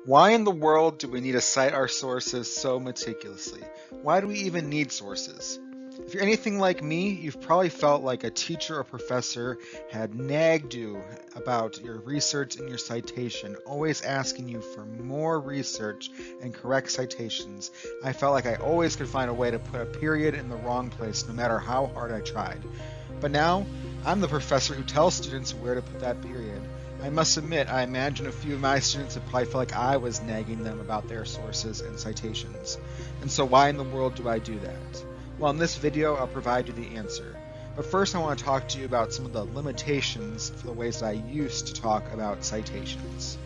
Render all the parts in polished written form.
Why in the world do we need to cite our sources so meticulously? Why do we even need sources? If you're anything like me, you've probably felt like a teacher or professor had nagged you about your research and your citation, always asking you for more research and correct citations. I felt like I always could find a way to put a period in the wrong place, no matter how hard I tried. But now, I'm the professor who tells students where to put that period. I must admit, I imagine a few of my students have probably felt like I was nagging them about their sources and citations. And so why in the world do I do that? Well, in this video, I'll provide you the answer. But first, I want to talk to you about some of the limitations for the ways that I used to talk about citations.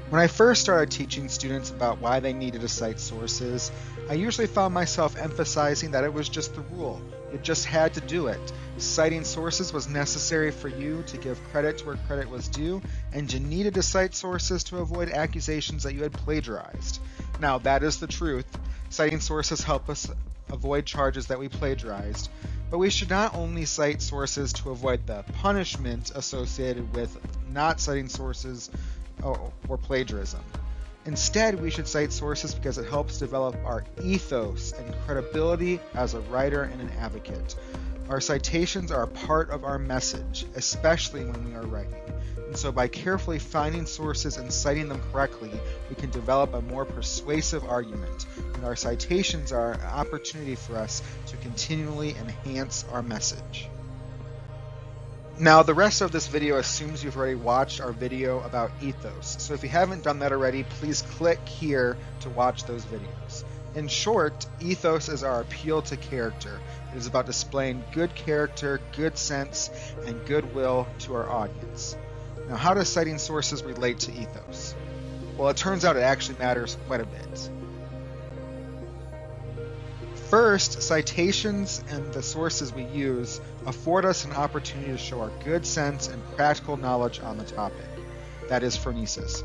When I first started teaching students about why they needed to cite sources, I usually found myself emphasizing that it was just the rule. You just had to do it. Citing sources was necessary for you to give credit where credit was due, and you needed to cite sources to avoid accusations that you had plagiarized. Now, that is the truth. Citing sources help us avoid charges that we plagiarized, but we should not only cite sources to avoid the punishment associated with not citing sources or plagiarism. Instead, we should cite sources because it helps develop our ethos and credibility as a writer and an advocate. Our citations are a part of our message, especially when we are writing. And so by carefully finding sources and citing them correctly, we can develop a more persuasive argument. And our citations are an opportunity for us to continually enhance our message. Now, the rest of this video assumes you've already watched our video about ethos. So if you haven't done that already, please click here to watch those videos. In short, ethos is our appeal to character. It is about displaying good character, good sense, and goodwill to our audience. Now, how does citing sources relate to ethos? Well, it turns out it actually matters quite a bit. First, citations and the sources we use afford us an opportunity to show our good sense and practical knowledge on the topic. That is phronesis.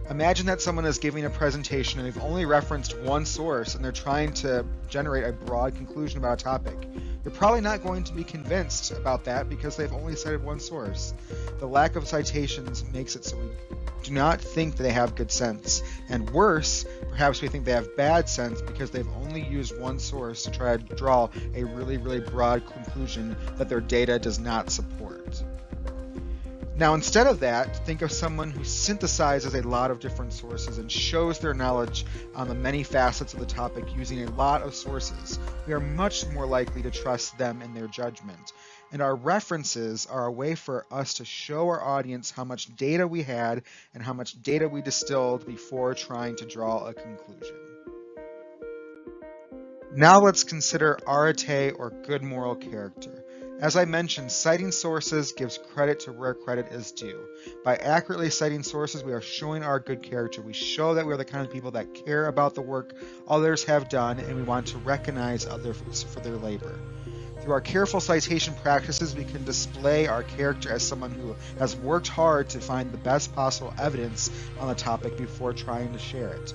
Imagine that someone is giving a presentation and they've only referenced one source and they're trying to generate a broad conclusion about a topic. You're probably not going to be convinced about that because they've only cited one source. The lack of citations makes it so we do not think they have good sense. And worse, perhaps we think they have bad sense because they've only used one source to try to draw a really broad conclusion that their data does not support. Now, instead of that, think of someone who synthesizes a lot of different sources and shows their knowledge on the many facets of the topic using a lot of sources. We are much more likely to trust them in their judgment. And our references are a way for us to show our audience how much data we had and how much data we distilled before trying to draw a conclusion. Now let's consider arete or good moral character. As I mentioned, citing sources gives credit to where credit is due. By accurately citing sources, we are showing our good character. We show that we're the kind of people that care about the work others have done, and we want to recognize others for their labor. Through our careful citation practices, we can display our character as someone who has worked hard to find the best possible evidence on the topic before trying to share it.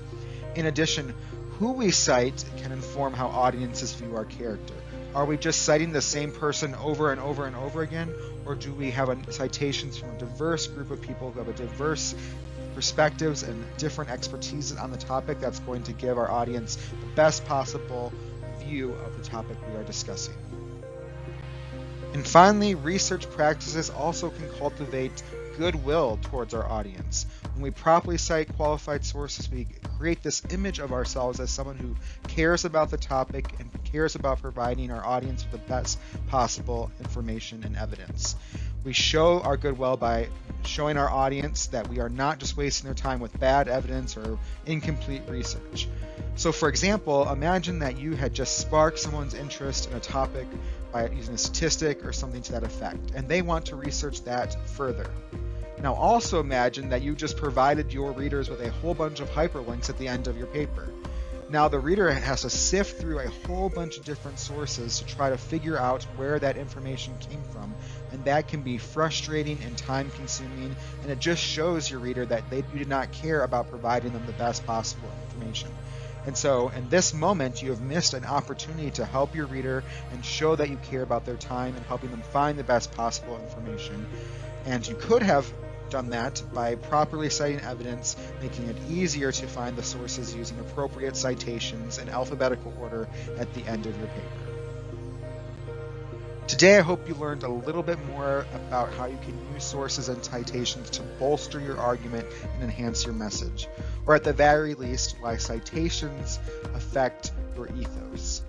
In addition, who we cite can inform how audiences view our character. Are we just citing the same person over and over and over again, or do we have citations from a diverse group of people who have a diverse perspectives and different expertise on the topic that's going to give our audience the best possible view of the topic we are discussing? And finally, research practices also can cultivate goodwill towards our audience. When we properly cite qualified sources, we create this image of ourselves as someone who cares about the topic and cares about providing our audience with the best possible information and evidence. We show our goodwill by showing our audience that we are not just wasting their time with bad evidence or incomplete research. So for example, imagine that you had just sparked someone's interest in a topic by using a statistic or something to that effect, and they want to research that further. Now also imagine that you just provided your readers with a whole bunch of hyperlinks at the end of your paper. Now the reader has to sift through a whole bunch of different sources to try to figure out where that information came from, and that can be frustrating and time consuming, and it just shows your reader that you did not care about providing them the best possible information. And so in this moment, you have missed an opportunity to help your reader and show that you care about their time and helping them find the best possible information. And you could have done that by properly citing evidence, making it easier to find the sources using appropriate citations in alphabetical order at the end of your paper. Today, I hope you learned a little bit more about how you can use sources and citations to bolster your argument and enhance your message, or at the very least, why citations affect your ethos.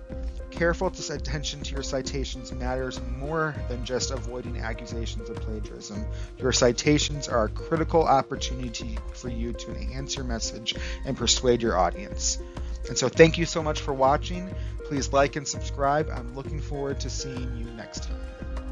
Careful attention to your citations matters more than just avoiding accusations of plagiarism. Your citations are a critical opportunity for you to enhance your message and persuade your audience. And so thank you so much for watching. Please like and subscribe. I'm looking forward to seeing you next time.